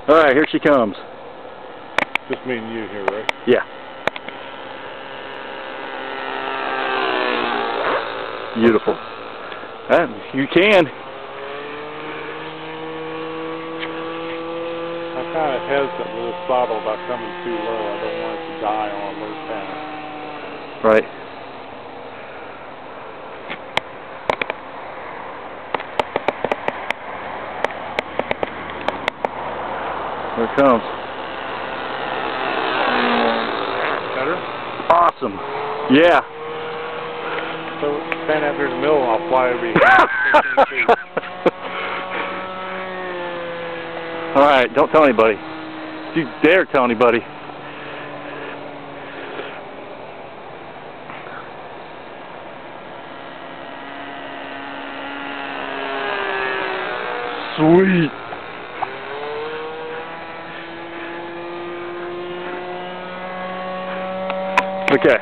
Alright, here she comes. Just me and you here, right? Yeah. Beautiful. You can. I'm kind of hesitant with this throttle about coming too low. I don't want it to die on a low pass. Right. Here it comes. Better? Awesome. Yeah. So stand out there in the middle and I'll fly over you. Alright, don't tell anybody. You dare tell anybody. Sweet. Okay.